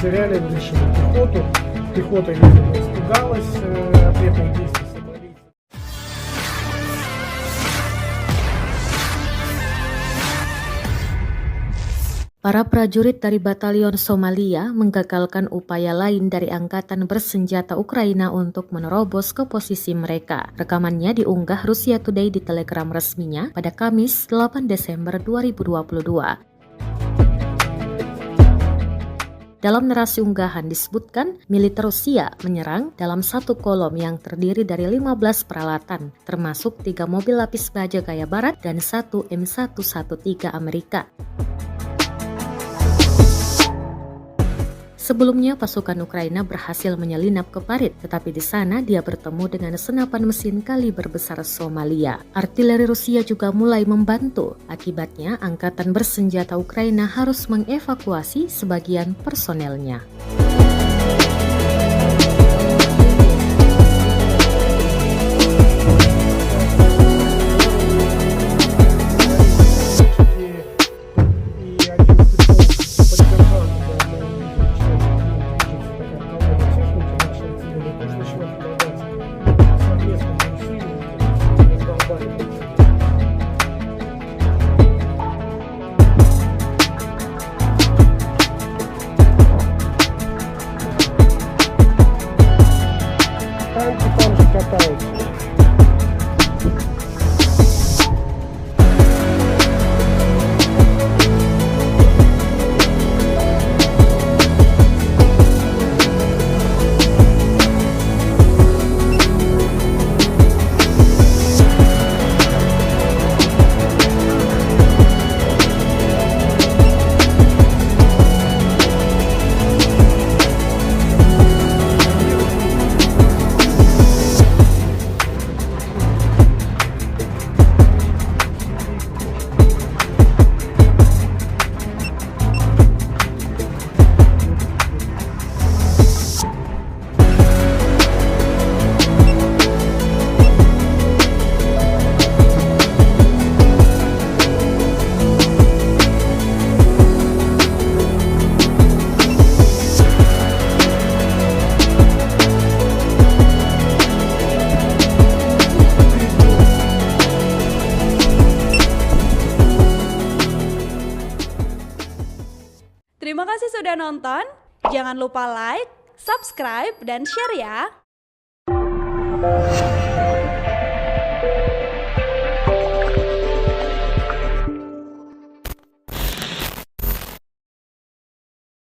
потеряли, вытащили пехоту. Пехота, видимо, испугалась ответных действий сомалийцев. Para prajurit dari Batalion Somalia menggagalkan upaya lain dari angkatan bersenjata Ukraina untuk menerobos ke posisi mereka. Rekamannya diunggah Russia Today di Telegram resminya pada Kamis 8 Desember 2022. Dalam narasi unggahan disebutkan, militer Rusia menyerang dalam satu kolom yang terdiri dari 15 peralatan, termasuk 3 mobil lapis baja gaya barat dan 1 M113 Amerika. Sebelumnya, pasukan Ukraina berhasil menyelinap ke parit, tetapi di sana dia bertemu dengan senapan mesin kaliber besar Somalia. Artileri Rusia juga mulai membantu. Akibatnya, angkatan bersenjata Ukraina harus mengevakuasi sebagian personelnya. Танки там же катаются. Terima kasih sudah nonton. Jangan lupa like, subscribe, dan share ya.